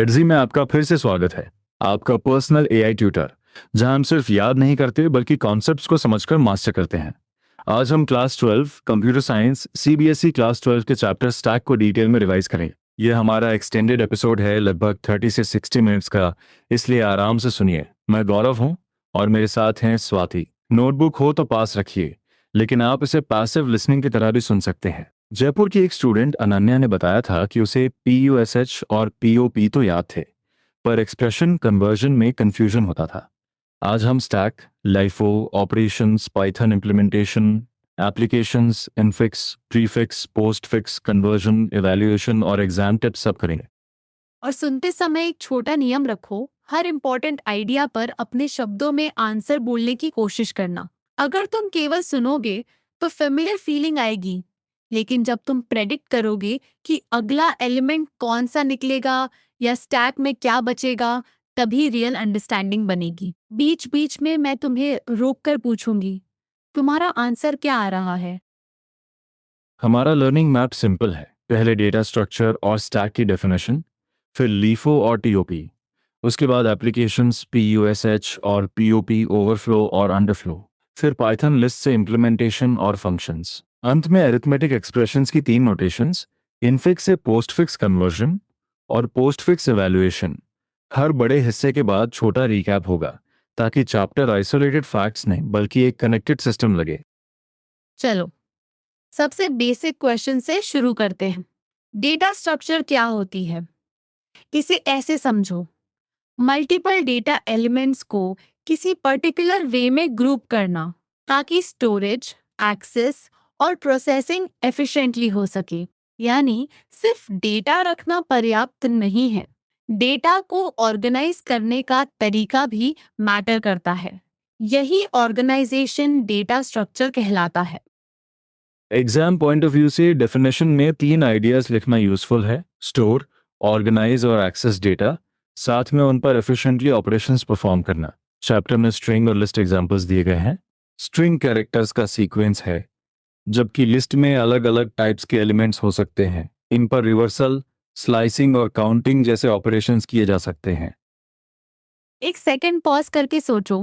एडजी में आपका फिर से स्वागत है। आपका पर्सनल एआई ट्यूटर, जहां हम सिर्फ याद नहीं करते बल्कि कॉन्सेप्ट्स को समझकर मास्टर करते हैं। आज हम class 12 computer science CBSE class 12 के चैप्टर स्टैक को डिटेल में रिवाइज करेंगे। यह हमारा एक्सटेंडेड एपिसोड है, लगभग 30 से 60 मिनट्स का, इसलिए आराम से सुनिए। मैं गौरव हूं और मेरे साथ हैं स्वाति। नोटबुक हो तो पास रखिए, लेकिन आप इसे पैसिव लिसनिंग की तरह भी सुन सकते हैं। जयपुर की एक स्टूडेंट अनन्या ने बताया था कि उसे PUSH और POP तो याद थे, पर एक्सप्रेशन कन्वर्जन में कंफ्यूजन होता था। आज हम stack, LIFO, operations, Python implementation, applications, infix, prefix, postfix, conversion, evaluation और एग्जाम टिप्स सब करेंगे। और सुनते समय एक छोटा नियम रखो, हर इम्पोर्टेंट आइडिया पर अपने शब्दों में आंसर बोलने की कोशिश करना। अगर तुम केवल सुनोगे तो फेमिलियर फीलिंग आएगी, लेकिन जब तुम प्रेडिक्ट करोगे कि अगला एलिमेंट कौन सा निकलेगा या स्टैक में क्या बचेगा, तभी रियल अंडरस्टैंडिंग बनेगी। बीच बीच में मैं तुम्हें रोक कर पूछूंगी, तुम्हारा आंसर क्या आ रहा है। हमारा लर्निंग मैप सिंपल है। पहले डेटा स्ट्रक्चर और स्टैक की डेफिनेशन, फिर लीफो और TOP, उसके बाद एप्लीकेशंस, PUSH और POP, ओवरफ्लो और अंडरफ्लो, फिर पाइथन लिस्ट से इम्प्लीमेंटेशन और फंक्शंस, अंत में अरिथमेटिक एक्सप्रेशंस की 3 नोटेशंस, इनफिक्स से पोस्टफिक्स कन्वर्जन और पोस्टफिक्स इवैल्यूएशन। हर बड़े हिस्से के बाद छोटा रिकैप होगा, ताकि चैप्टर आइसोलेटेड फैक्ट्स नहीं बल्कि एक कनेक्टेड सिस्टम लगे। चलो, सबसे बेसिक क्वेश्चन से शुरू करते हैं। डेटा स्ट्रक्चर क्या होती है? इसे ऐसे समझो, मल्टीपल डेटा एलिमेंट्स को किसी पर्टिकुलर वे में ग्रुप करना ताकि स्टोरेज, एक्सेस और प्रोसेसिंग एफिशिएंटली हो सके। यानी सिर्फ डेटा रखना पर्याप्त नहीं है, डेटा को ऑर्गेनाइज करने का तरीका भी मैटर करता है। यही ऑर्गेनाइजेशन डेटा स्ट्रक्चर कहलाता है। एग्जाम पॉइंट ऑफ व्यू से डेफिनेशन में 3 आइडियाज लिखना यूजफुल है: स्टोर, ऑर्गेनाइज और एक्सेस डेटा, साथ में उन पर एफिशिएंटली ऑपरेशंस परफॉर्म करना। चैप्टर में स्ट्रिंग और लिस्ट एग्जांपल्स दिए गए हैं। स्ट्रिंग कैरेक्टर्स का सीक्वेंस है, जबकि लिस्ट में अलग अलग टाइप्स के एलिमेंट्स हो सकते हैं। इन पर रिवर्सल, स्लाइसिंग और काउंटिंग जैसे ऑपरेशंस किए जा सकते हैं। एक सेकंड पॉज करके सोचो,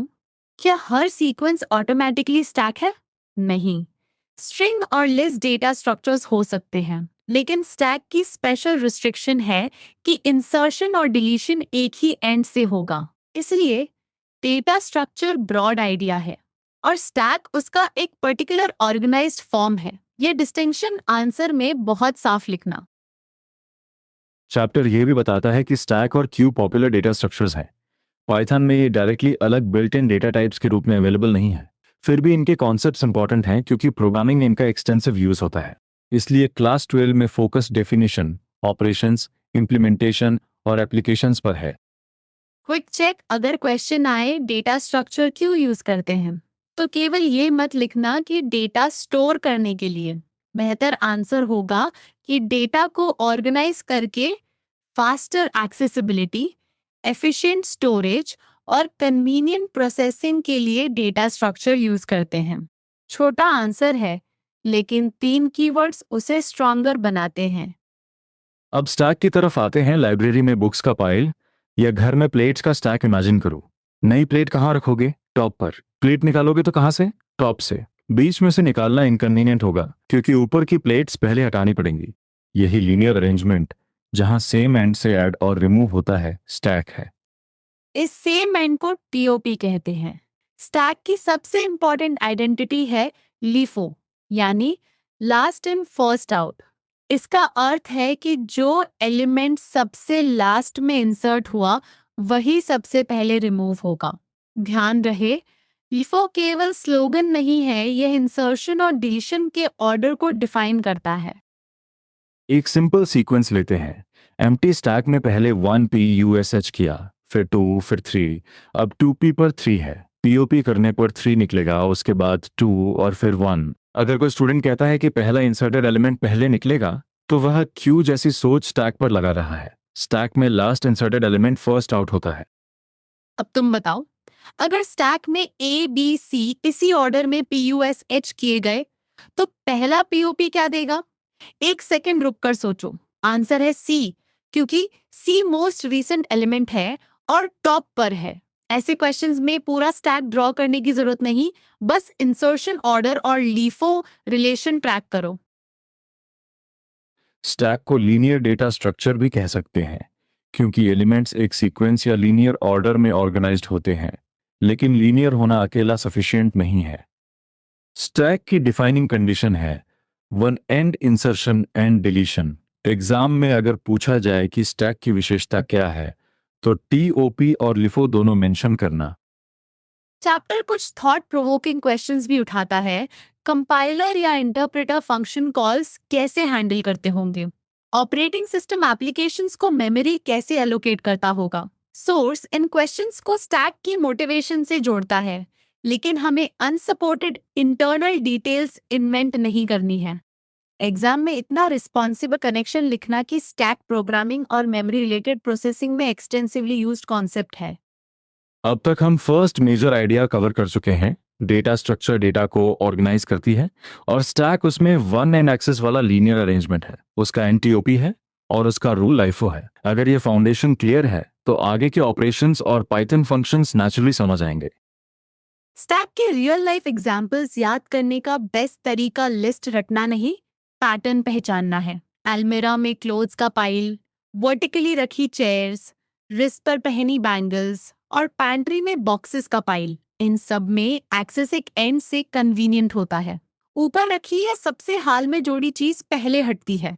क्या हर सीक्वेंस ऑटोमेटिकली स्टैक है? नहीं। स्ट्रिंग और लिस्ट डेटा स्ट्रक्चर्स हो सकते हैं, लेकिन स्टैक की स्पेशल रिस्ट्रिक्शन है कि इंसर्शन और डिलीशन एक ही एंड से होगा। इसलिए डेटा स्ट्रक्चर ब्रॉड आइडिया है और स्टैक उसका एक पर्टिकुलर ऑर्गेनाइज्ड फॉर्म है। ये डिस्टिंक्शन आंसर में बहुत साफ लिखना। चैप्टर ये भी बताता है कि स्टैक और क्यू पॉपुलर डेटा स्ट्रक्चर्स हैं। पाइथन में ये डायरेक्टली अलग बिल्ट इन डेटा टाइप्स के रूप में अवेलेबल नहीं है। फिर भी इनके कॉन्सेप्ट्स इंपॉर्टेंट हैं क्योंकि प्रोग्रामिंग में इनका एक्सटेंसिव यूज होता है। इसलिए क्लास 12 में फोकस डेफिनेशन, ऑपरेशंस, इम्प्लीमेंटेशन और एप्लीकेशंस पर है। क्विक चेक, अगर क्वेश्चन आए डेटा स्ट्रक्चर क्यों यूज करते हैं, तो केवल ये मत लिखना कि डेटा स्टोर करने के लिए। बेहतर आंसर होगा कि डेटा को ऑर्गेनाइज करके फास्टर एक्सेसिबिलिटी, एफिशिएंट स्टोरेज और कन्वीनियंट प्रोसेसिंग के लिए डेटा स्ट्रक्चर यूज करते हैं। छोटा आंसर है, लेकिन 3 कीवर्ड्स उसे स्ट्रॉन्गर बनाते हैं। अब स्टैक की तरफ आते हैं। लाइब्रेरी में बुक्स का पाइल या घर में प्लेट्स का स्टैक इमेजिन करो। नई प्लेट कहाँ रखोगे? टॉप पर। प्लेट निकालोगे तो कहाँ से? टॉप से। बीच में से निकालना इनकन्वीनियंट होगा क्योंकि ऊपर की प्लेट्स पहले हटानी पड़ेंगी। यही लीनियर अरेंजमेंट, जहां सेम एंड से ऐड और रिमूव होता है, स्टैक है। इस सेम एंड को टीओपी कहते हैं। स्टैक की सबसे इंपॉर्टेंट आइडेंटिटी है लीफो, यानी लास्ट इन फर्स्ट आउट। इसका अर्थ है कि जो एलिमेंट सबसे लास्ट में इंसर्ट हुआ वही सबसे पहले रिमूव होगा। ध्यान रहे, लीफो केवल स्लोगन नहीं है, यह इंसर्शन और डिलीशन के ऑर्डर को डिफाइन करता है। एक सिंपल सीक्वेंस लेते हैं। एम्प्टी स्टैक में पहले 1PUSH किया, फिर 2, फिर 3। अब 2P पर 3 है। POP करने पर 3 निकलेगा, उसके बाद 2 और फिर 1। अगर कोई स्टूडेंट कहता है कि पहला इंसर्टेड एलिमेंट पहले निकलेगा, तो वह क्यू जैसी सोच स्टैक पर लगा रहा है। स्टैक में last inserted element first out होता है। अब तुम बताओ, अगर स्टैक में ए बी सी इसी ऑर्डर में PUSH किए गए तो पहला POP क्या देगा? एक सेकंड रुक कर सोचो, आंसर है सी, क्योंकि सी मोस्ट रीसेंट एलिमेंट है और टॉप पर है। ऐसे क्वेश्चंस में पूरा स्टैक ड्रॉ करने की जरूरत नहीं, बस इंसर्शन ऑर्डर और लीफो रिलेशन ट्रैक करो। स्टैक को लीनियर डेटा स्ट्रक्चर भी कह सकते हैं, क्योंकि एलिमेंट्स एक सीक्वेंस या लीनियर ऑर्डर में ऑर्गेनाइज्ड होते हैं, लेकिन लीनियर होना अकेला सफिशिएंट नहीं है। स्टैक की डिफाइनिंग कंडीशन है one and insertion and deletion. Exam में अगर पूछा जाए कि स्टैक की विशेषता क्या है, तो टीओपी और लिफो दोनों मेंशन करना। चैप्टर कुछ थॉट प्रोवोकिंग क्वेश्चंस भी उठाता है। कंपाइलर या इंटरप्रेटर फंक्शन कॉल्स कैसे हैंडल करते होंगे? ऑपरेटिंग सिस्टम एप्लीकेशंस को मेमोरी कैसे एलोकेट करता होगा? सोर्स इन क्वेश्चंस को स्टैक की मोटिवेशन से जोड़ता है, लेकिन हमें अनसपोर्टेड इंटरनल डिटेल्स इन्वेंट नहीं करनी है। एग्जाम में इतना रिस्पॉन्सिबल कनेक्शन लिखना कि स्टैक प्रोग्रामिंग और मेमोरी रिलेटेड प्रोसेसिंग में एक्सटेंसिवली यूज्ड कॉन्सेप्ट है। अब तक हम फर्स्ट मेजर आइडिया कवर कर चुके हैं। डेटा स्ट्रक्चर डेटा को ऑर्गेनाइज करती है और स्टैक उसमें वन एंड एक्सेस वाला लीनियर अरेंजमेंट है, उसका एनटीओपी है और उसका रूल लाइफो है। अगर ये फाउंडेशन क्लियर है तो आगे के ऑपरेशंस और पाइथन फंक्शंस नेचुरली समझ आएंगे। स्टैक के रियल लाइफ एग्जाम्पल्स याद करने का बेस्ट तरीका लिस्ट रटना नहीं, पैटर्न पहचानना है। अलमीरा में क्लोथ्स का पाइल, वर्टिकली रखी चेयर्स, रिस्ट पर पहनी बैंगल्स और पैंट्री में बॉक्सेस का पाइल। इन सब में एक्सेस एक एंड से कन्वीनियंट होता है। ऊपर रखी या सबसे हाल में जोड़ी चीज पहले हटती है।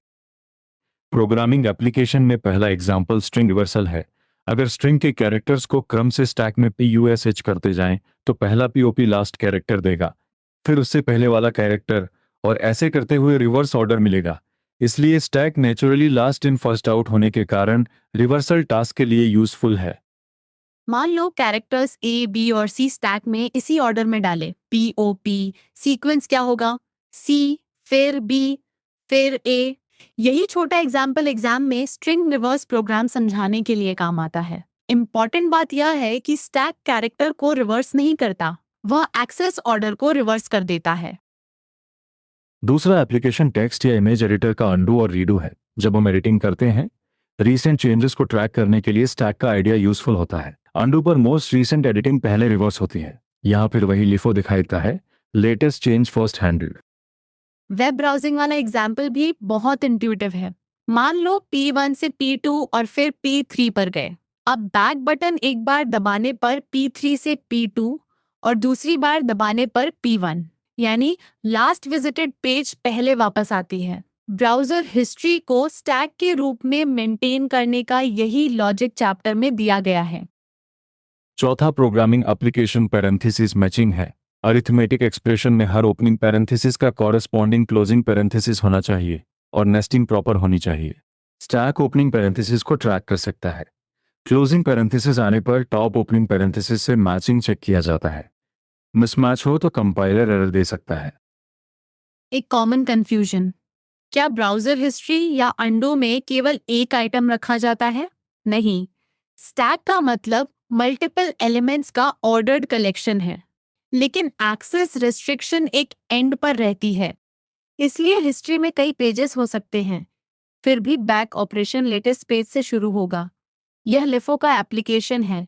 प्रोग्रामिंग एप्लीकेशन में पहला एग्जाम्पल स्ट्रिंग रिवर्सल है। अगर स्ट्रिंग के कैरेक्टर्स को क्रम से स्टैक में PUSH करते जाएं तो पहला POP लास्ट कैरेक्टर देगा, फिर उससे पहले वाला कैरेक्टर, और ऐसे करते हुए रिवर्स ऑर्डर मिलेगा। इसलिए stack naturally last in first out होने के कारण रिवर्सल टास्क के लिए यूजफुल है। मान लो कैरेक्टर्स A, B और C स्टैक में इसी ऑर्डर में डाले। POP सीक्वेंस क्या होगा? C, फिर B, फिर A। यही छोटा एग्जाम्पल एग्जाम में स्ट्रिंग रिवर्स प्रोग्राम समझाने के लिए काम आता है। इंपॉर्टेंट बात यह है कि स्टैक कैरेक्टर को रिवर्स नहीं करता, वह एक्सेस ऑर्डर को रिवर्स कर देता है। दूसरा एप्लीकेशन टेक्स्ट या इमेज एडिटर का अंडू और रीडू है। जब हम एडिटिंग करते हैं, रीसेंट चेंजेस को ट्रैक करने के लिए स्टैक का आइडिया यूजफुल होता है। अंडू पर मोस्ट रीसेंट एडिटिंग पहले रिवर्स होती है। यहाँ फिर वही लिफो दिखाई देता है, latest change first handled. Web browsing वाला एग्जाम्पल भी बहुत इंट्यूटिव है। मान लो P1 से P2 और फिर P3 पर गए। अब बैक बटन एक बार दबाने पर P3 से P2 और दूसरी बार दबाने पर P1, यानी लास्ट विजिटेड पेज पहले वापस आती है। ब्राउजर हिस्ट्री को स्टैक के रूप में मेंटेन करने का यही लॉजिक चैप्टर में दिया गया है। चौथा प्रोग्रामिंग एप्लीकेशन पैरेंथेसिस मैचिंग है। अरिथमेटिक एक्सप्रेशन में हर ओपनिंग पैरेंथेसिस का कॉरेस्पॉन्डिंग क्लोजिंग पैरेंथेसिस होना चाहिए और नेस्टिंग प्रॉपर होनी चाहिए। स्टैक ओपनिंग पैरेंथेसिस को ट्रैक कर सकता है। क्लोजिंग पैरेंथेसिस आने पर टॉप ओपनिंग पैरेंथेसिस से मैचिंग चेक किया जाता है। मिसमैच हो तो कंपाइलर एरर दे सकता है। एक कॉमन कंफ्यूजन, क्या ब्राउजर हिस्ट्री या अंडो में केवल एक आइटम रखा जाता है? नहीं, स्टैक का मतलब मल्टीपल एलिमेंट्स का ऑर्डर्ड कलेक्शन है, लेकिन एक्सेस रिस्ट्रिक्शन एक एंड पर रहती है। इसलिए हिस्ट्री में कई पेजेस हो सकते हैं, फिर भी बैक ऑपरेशन लेटेस्ट पेज से शुरू होगा। यह लिफो का एप्लीकेशन है,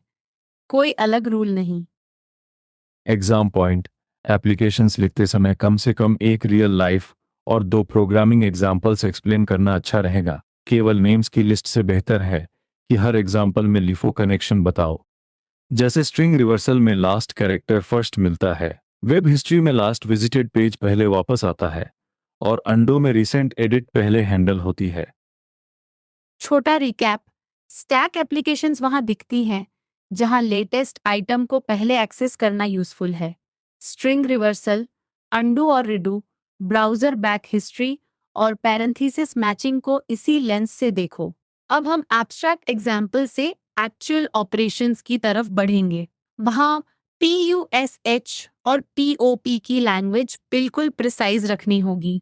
कोई अलग रूल नहीं। एग्जाम पॉइंट, एप्लीकेशंस लिखते समय कम से कम एक रियल लाइफ और 2 प्रोग्रामिंग एग्जाम्पल्स एक्सप्लेन करना अच्छा रहेगा। केवल नेम्स की लिस्ट से बेहतर है कि हर एग्जाम्पल में लिफो कनेक्शन बताओ। जैसे स्ट्रिंग रिवर्सल में लास्ट कैरेक्टर फर्स्ट मिलता है, वेब हिस्ट्री में लास्ट विजिटेड पेज पहले वापस आता है और अंडो में रिसेंट एडिट पहले हैंडल होती है। छोटा रिकैप, स्टैक एप्लीकेशंस वहां दिखती हैं जहां लेटेस्ट आइटम को पहले एक्सेस करना यूजफुल है। स्ट्रिंग रिवर्सल, अंडू और रिडू, ब्राउजर बैक हिस्ट्री और पैरेंथेसिस मैचिंग को इसी लेंस से देखो। अब हम एब्स्ट्रैक्ट एग्जाम्पल से एक्चुअल ऑपरेशंस की तरफ बढ़ेंगे। वहां PUSH और POP की लैंग्वेज बिल्कुल प्रिसाइज रखनी होगी।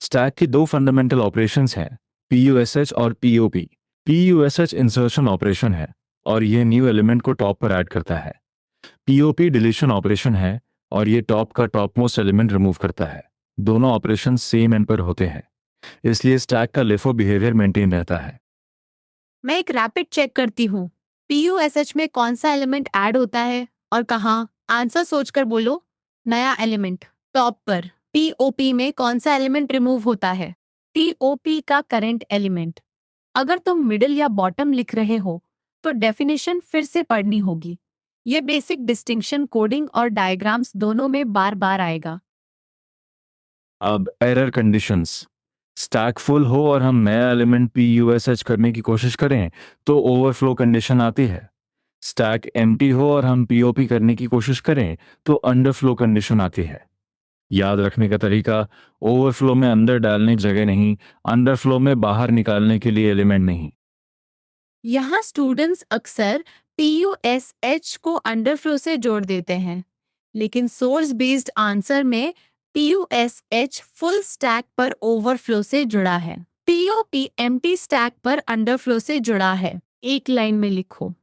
स्टैक की 2 फंडामेंटल ऑपरेशंस हैं, PUSH और POP। PUSH इंसर्शन ऑपरेशन है और ये न्यू एलिमेंट को टॉप पर ऐड करता है। POP डिलीशन ऑपरेशन है और ये टॉप का टॉप मोस्ट एलिमेंट रिमूव करता है। दोनों ऑपरेशन सेम एंड पर होते हैं, इसलिए स्टैक का लिफो बिहेवियर मेंटेन रहता है। मैं एक रैपिड चेक करती हूँ। PUSH में कौन सा एलिमेंट ऐड होता है और कहाँ? आंसर सोचकर बोलो। नया एलिमेंट टॉप पर। POP में कौन सा एलिमेंट रिमूव होता है? TOP का करंट एलिमेंट। अगर तुम मिडिल या बॉटम लिख रहे हो तो डेफिनेशन फिर से पढ़नी होगी। ये बेसिक डिस्टिंक्शन कोडिंग और डायग्राम्स दोनों में बार बार आएगा। अब एरर कंडीशंस। स्टैक फुल हो और हम नया एलिमेंट PUSH करने की कोशिश करें तो ओवरफ्लो कंडीशन आती है। स्टैक एम्प्टी हो और हम POP करने की कोशिश करें तो अंडरफ्लो कंडीशन आती है। याद रखने का तरीका, ओवरफ्लो में अंदर डालने की जगह नहीं, अंडरफ्लो में बाहर निकालने के लिए एलिमेंट नहीं। यहाँ स्टूडेंट्स अक्सर PUSH को अंडरफ्लो से जोड़ देते हैं, लेकिन सोर्स बेस्ड आंसर में PUSH फुल स्टैक पर ओवरफ्लो से जुड़ा है। POP एम्प्टी स्टैक पर अंडरफ्लो से जुड़ा है। एक लाइन में लिखो,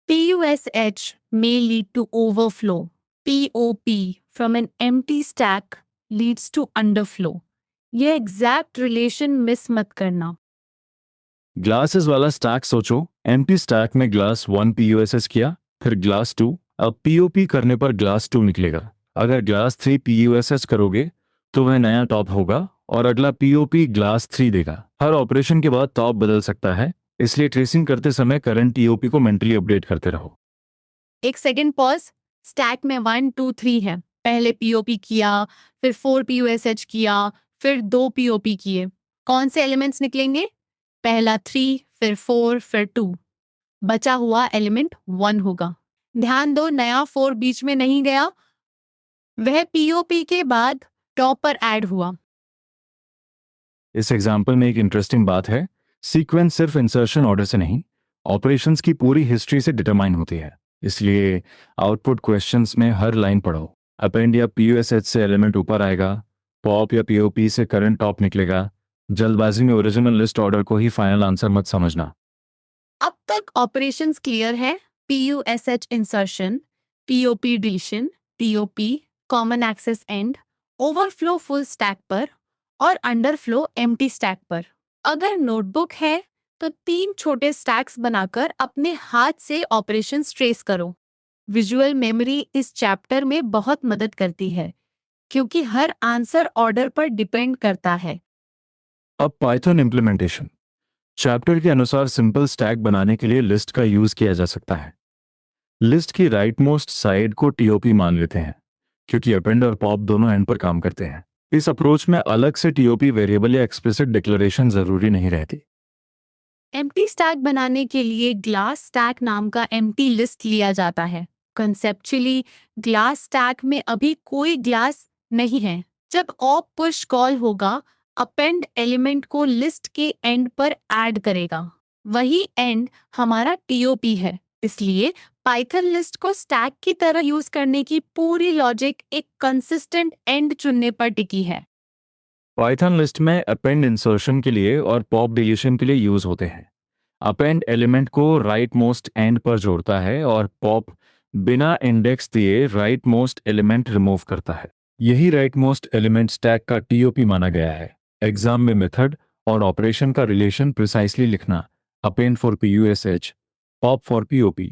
PUSH may lead to overflow. POP from an empty stack leads to underflow. ये एग्जैक्ट रिलेशन मिस मत करना। ग्लासेस वाला स्टैक सोचो, एम्प्टी स्टैक में ग्लास 1 PUSH किया, फिर ग्लास 2, अब POP करने पर ग्लास 2 निकलेगा। अगर ग्लास 3 PUSH करोगे तो वह नया टॉप होगा और अगला POP ग्लास 3 देगा। हर ऑपरेशन के बाद टॉप बदल सकता है, इसलिए ट्रेसिंग करते समय करंट TOP को मेंटली अपडेट करते रहो। एक सेकेंड पॉज। स्टैक में 1 2 3 है। पहले POP किया, फिर 4 PUSH किया, फिर 2 POP किए। कौन से एलिमेंट्स निकलेंगे? पहला 3, फिर 4, फिर 2। बचा हुआ एलिमेंट 1 होगा। ध्यान दो, नया 4 बीच में नहीं गया, वह POP के बाद टॉप पर ऐड हुआ। इस एग्जाम्पल में एक इंटरेस्टिंग बात है, सीक्वेंस सिर्फ इंसर्शन ऑर्डर से नहीं, ऑपरेशंस की पूरी हिस्ट्री से डिटरमाइन होती है। इसलिए आउटपुट क्वेश्चंस में हर लाइन पढ़ो। अपेंड या PUSH से एलिमेंट ऊपर आएगा, पॉप या POP से करंट टॉप निकलेगा। जल्दबाजी में ओरिजिनल लिस्ट ऑर्डर को ही फाइनल आंसर मत समझना। अब तक ऑपरेशंस क्लियर है? PUSH insertion, POP deletion, TOP common access end, overflow full stack पर और अंडरफ्लो एम्प्टी स्टैक पर। अगर नोटबुक है तो 3 छोटे स्टैक्स बनाकर अपने हाथ से ऑपरेशंस ट्रेस करो। विजुअल मेमोरी इस चैप्टर में बहुत मदद करती है क्योंकि हर आंसर ऑर्डर पर डिपेंड करता है। अब पाइथन इम्प्लीमेंटेशन। चैप्टर के अनुसार सिंपल स्टैक बनाने के लिए लिस्ट का यूज किया जा सकता है। लिस्ट की राइट मोस्ट साइड को TOP मान लेते हैं क्योंकि अपेंड और पॉप दोनों एंड पर काम करते हैं। इस अप्रोच में अलग से TOP वेरिएबल या एक्सप्लिसिट डिक्लेरेशन जरूरी नहीं रहती। एम्प्टी स्टैक बनाने के लिए ग्लास स्टैक नाम का एम्प्टी लिस्ट लिया जाता है। कंसेप्चुअली ग्लास स्टैक में अभी कोई ग्लास नहीं है। जब ऑप पुश कॉल होगा, अपेंड एलिमेंट को लिस्ट के एंड पर ऐड करेगा। वही एंड हमारा TOP है। इसलिए पाइथन लिस्ट को स्टैक की तरह यूज करने की पूरी लॉजिक एक कंसिस्टेंट एंड चुनने पर टिकी है। पाइथन लिस्ट में अपेंड इंसर्शन के लिए और पॉप डिलीशन के लिए यूज होते हैं। अपेंड एलिमेंट को राइट मोस्ट एंड पर जोड़ता है और पॉप बिना इंडेक्स दिए राइट मोस्ट एलिमेंट रिमूव करता है। यही राइट मोस्ट एलिमेंट स्टैक का TOP माना गया है। एग्जाम में मेथड और ऑपरेशन का रिलेशन प्रिसाइसली लिखना, append for PUSH, pop for POP।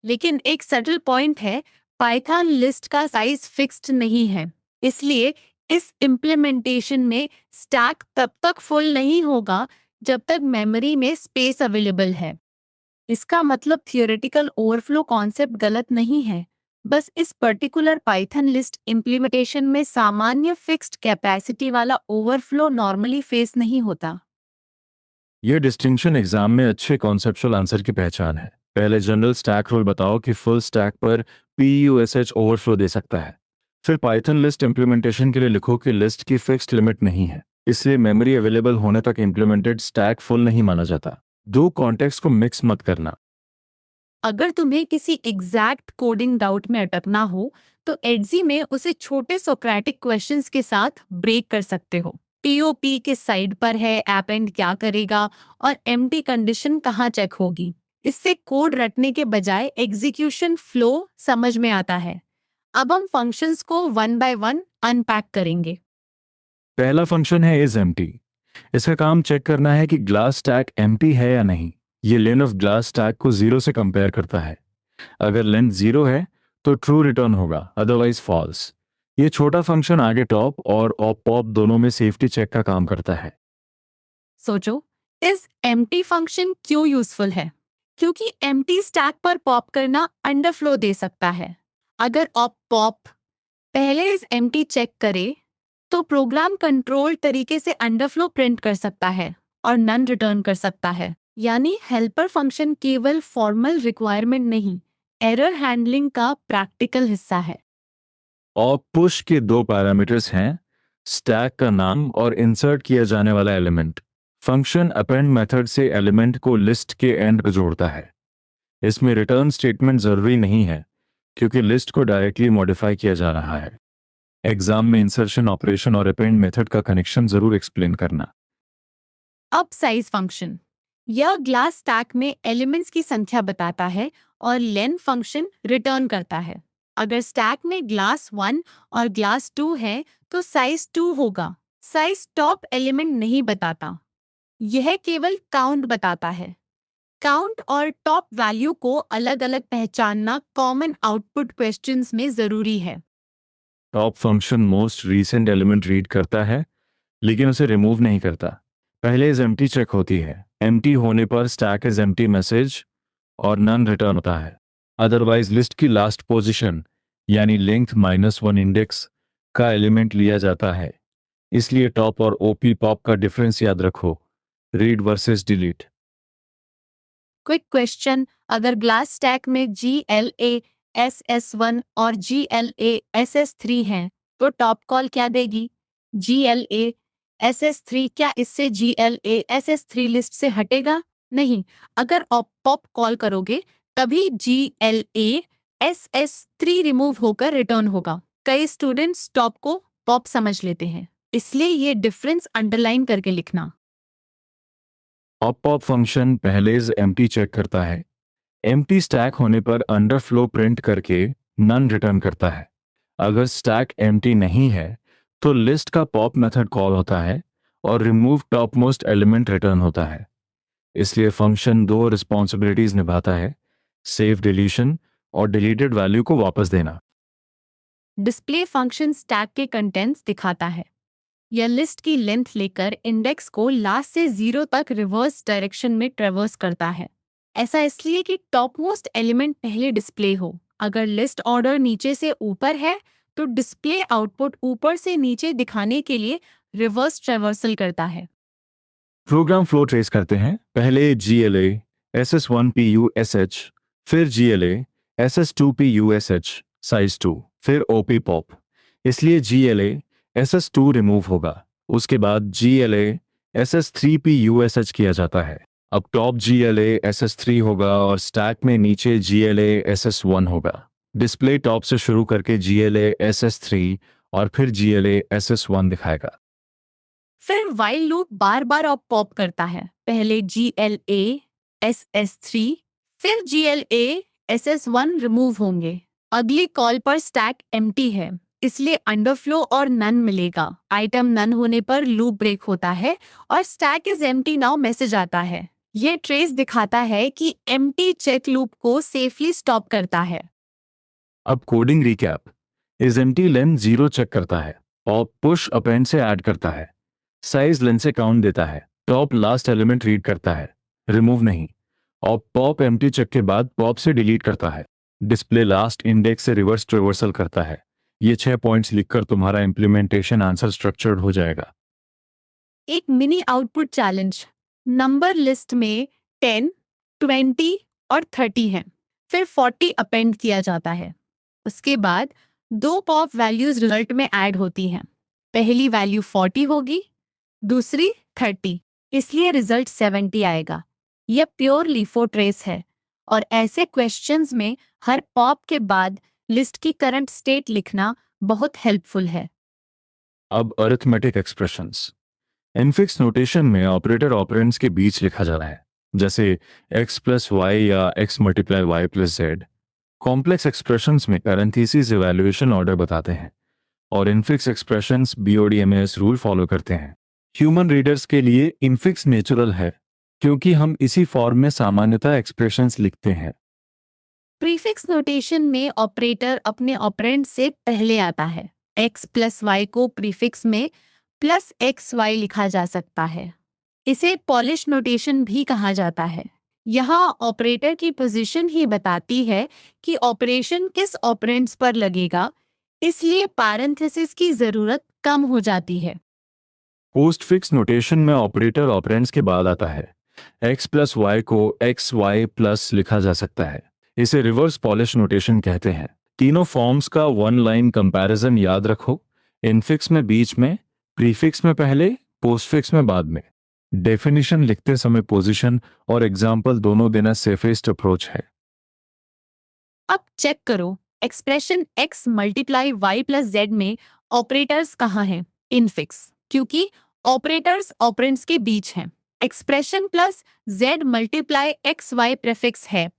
लेकिन एक सटल पॉइंट है, पाइथन लिस्ट का साइज फिक्स्ड नहीं है। इसलिए इस इम्प्लीमेंटेशन में स्टैक तब तक फुल नहीं होगा जब तक मेमोरी में स्पेस अवेलेबल है। इसका मतलब थियोरेटिकल ओवरफ्लो कॉन्सेप्ट गलत नहीं है, बस इस पर्टिकुलर पाइथन लिस्ट इम्प्लीमेंटेशन में सामान्य फिक्स्ड कैपेसिटी वाला ओवरफ्लो नॉर्मली फेस नहीं होता। यह डिस्टिंक्शन एग्जाम में अच्छे कॉन्सेप्चुअल आंसर की पहचान है। पहले जनरल स्टैक रूल बताओ कि फुल स्टैक पर PUSH ओवरफ्लो दे सकता है। फिर पाइथन लिस्ट इंप्लीमेंटेशन के लिए लिखो कि लिस्ट की फिक्स्ड लिमिट नहीं है, इसलिए मेमोरी अवेलेबल होने तक इंप्लीमेंटेड स्टैक फुल नहीं माना जाता। दो कॉन्टेक्स्ट को मिक्स मत करना। अगर तुम्हें किसी एग्जैक्ट कोडिंग डाउट में अटकना हो तो एडजी में उसे छोटे सोक्रेटिक क्वेश्चंस के साथ ब्रेक कर सकते हो। TOP के साइड पर है, एपेंड क्या करेगा और एम्प्टी कंडीशन कहाँ चेक होगी। इससे कोड रटने के बजाय एग्जीक्यूशन फ्लो समझ में आता है। अब हम फंक्शंस को 1 बाय 1 अनपैक करेंगे। पहला फंक्शन है इज एम्प्टी। इसका काम चेक करना है कि ग्लास स्टैक एम्प्टी है या नहीं। ये लेन ऑफ ग्लास स्टैक को 0 से कंपेयर करता है। अगर लेंथ 0 है तो ट्रू रिटर्न होगा, अदरवाइज फॉल्स। ये छोटा फंक्शन आगे टॉप और पॉप दोनों में सेफ्टी चेक का काम करता है। सोचो, इस एम्प्टी फंक्शन क्यों यूजफुल है? क्योंकि एम्प्टी स्टैक पर पॉप करना अंडरफ्लो दे सकता है। अगर ऑप पॉप पहले इस एम्प्टी चेक करे तो प्रोग्राम कंट्रोल तरीके से अंडरफ्लो प्रिंट कर सकता है और नन रिटर्न कर सकता है। यानी हेल्पर फंक्शन केवल फॉर्मल रिक्वायरमेंट नहीं, एरर हैंडलिंग का प्रैक्टिकल हिस्सा है। और पुश के दो पैरामीटर्स हैं, स्टैक का नाम और इंसर्ट किया जाने वाला एलिमेंट। फंक्शन अपेंड मेथड से एलिमेंट को लिस्ट के एंड पर जोड़ता है। इसमें रिटर्न स्टेटमेंट जरूरी नहीं है क्योंकि लिस्ट को डायरेक्टली मॉडिफाई किया जा रहा है। एग्जाम में इंसर्शन ऑपरेशन और अपेंड मेथड का कनेक्शन जरूर एक्सप्लेन करना। अब साइज फंक्शन, यह ग्लास स्टैक में एलिमेंट्स की संख्या बताता है और लेन फंक्शन रिटर्न करता है। अगर स्टैक में ग्लास 1 और ग्लास 2 है तो साइज 2 होगा। साइज टॉप एलिमेंट नहीं बताता, यह केवल काउंट बताता है। काउंट और टॉप वैल्यू को अलग अलग पहचानना कॉमन आउटपुट क्वेश्चंस में जरूरी है। Top function most recent element read करता है लेकिन उसे रिमूव नहीं करता। पहले इज एम्प्टी चेक होती है। एम्प्टी होने पर स्टैक इज एम्प्टी मैसेज और नन रिटर्न होता है। अदरवाइज लिस्ट की लास्ट पोजीशन यानी लेंथ -1 इंडेक्स का एलिमेंट लिया जाता है। इसलिए टॉप और ओपी पॉप का डिफरेंस याद रखो, read versus delete. Quick question, अगर ग्लास स्टैक में GLA-SS1 और GLA-SS3 हैं तो टॉप कॉल क्या देगी? GLA-SS3। क्या इससे GLA-SS3 लिस्ट से हटेगा? नहीं। अगर आप पॉप कॉल करोगे तभी GLA-SS3 रिमूव होकर रिटर्न होगा। कई स्टूडेंट्स टॉप को पॉप समझ लेते हैं, इसलिए ये डिफरेंस अंडरलाइन करके लिखना। पॉप फंक्शन पहले इज एम्प्टी चेक करता है। एम्प्टी स्टैक होने पर अंडरफ्लो प्रिंट करके नन रिटर्न करता है। अगर स्टैक एम्प्टी नहीं है तो लिस्ट का पॉप मेथड कॉल होता है और remove top most element return होता है। इसलिए फंक्शन दो रिस्पॉन्सिबिलिटीज निभाता है, सेव डिलीशन और डिलीटेड वैल्यू को वापस देना। डिस्प्ले फंक्शन स्टैक के कंटेंट्स दिखाता है। यह लिस्ट की लेंथ लेकर इंडेक्स को लास्ट से 0 तक रिवर्स डायरेक्शन में ट्रेवर्स करता है। ऐसा इसलिए कि टॉप मोस्ट एलिमेंट पहले डिस्प्ले हो। अगर लिस्ट ऑर्डर नीचे से ऊपर है तो डिस्प्ले आउटपुट ऊपर से नीचे दिखाने के लिए रिवर्स ट्रेवर्सल करता है। प्रोग्राम फ्लो ट्रेस करते हैं। पहले GLA SS1PUSH, फिर GLA SS2PUSH साइज 2, फिर OP पॉप। इसलिए GLA SS2 रिमूव होगा। उसके बाद GLA SS3PUSH किया जाता है। अब टॉप GLA SS3 होगा और स्टैक में नीचे GLA SS1 होगा। डिस्प्ले टॉप से शुरू करके GLA SS3 और फिर GLA SS1 दिखाएगा। फिर व्हाइल लूप बार बार ऑप पॉप करता है। पहले GLA-SS3 फिर GLA-SS1 रिमूव होंगे। अगली कॉल पर स्टैक एम्प्टी है, इसलिए अंडरफ्लो और नन मिलेगा। आइटम नन होने पर लूप ब्रेक होता है और stack is empty now message आता है। ये ट्रेस दिखाता है कि एम्प्टी चेक लूप को सेफली स्टॉप करता है। अब coding recap. Is empty len 0 check करता है और पुश अपेंड से ऐड करता है। साइज लेन से काउंट देता है। टॉप लास्ट एलिमेंट रीड करता है, रिमूव नहीं। और पॉप एम्प्टी चेक के बाद पॉप से डिलीट करता है। डिस्प्ले लास्ट इंडेक्स से रिवर्स ट्रिवर्सल करता है। ये 6 पॉइंट्स लिखकर तुम्हारा इम्प्लीमेंटेशन आंसर स्ट्रक्चर्ड हो जाएगा। एक mini output challenge. Number list में 10, 20 और 30 है। फिर 40 अपेंड किया जाता है। उसके बाद दो पॉप वैल्यूज रिजल्ट में ऐड होती हैं। पहली वैल्यू 40 होगी, दूसरी 30, इसलिए रिजल्ट 70 आएगा। यह प्योर लीफो ट्रेस है और ऐसे क्वेश्चंस में हर पॉप के बाद लिस्ट की करंट स्टेट लिखना बहुत हेल्पफुल है। अब अरिथमेटिक एक्सप्रेशंस। इनफिक्स नोटेशन में ऑपरेटर ऑपरेंड्स के बीच लिखा जा रहा है, जैसे x + y या x × y + z। Complex expressions में पैरेंथेसिस इवैल्यूएशन ऑर्डर बताते हैं और infix expressions BODMAS rule follow करते हैं। ह्यूमन रीडर्स के लिए इनफिक्स नेचुरल है क्योंकि हम इसी फॉर्म में सामान्यतः एक्सप्रेशंस लिखते हैं। प्रीफिक्स नोटेशन में ऑपरेटर अपने ऑपरेंड से पहले आता है। x प्लस वाई को प्रीफिक्स में प्लस एक्स वाई लिखा जा सकता है। इसे पॉलिश नोटेशन भी कहा जाता है। यहाँ ऑपरेटर की पोजीशन ही बताती है कि ऑपरेशन किस ऑपरेंड्स पर लगेगा, इसलिए पैरेंथेसिस की जरूरत कम हो जाती है। पोस्टफिक्स नोटेशन में ऑपरेटर ऑपरेंड्स के बाद आता है। x प्लस वाई को एक्स वाई प्लस लिखा जा सकता है। इसे रिवर्स पॉलिश नोटेशन कहते हैं। तीनों फॉर्म्स का वन लाइन कंपैरिजन याद रखो। इनफिक्स में बीच में, प्रीफिक्स में पहले, पोस्टफिक्स में बाद में। डेफिनेशन लिखते समय पोजीशन और एग्जाम्पल दोनों देना सेफेस्ट अप्रोच है। अब चेक करो, expression x multiply y plus z में ऑपरेटर्स कहाँ हैं? इनफिक्स, क्योंकि ऑपरेटर्स ऑपरेंड्स के बीच हैं। Expression plus z multiply x y prefix है,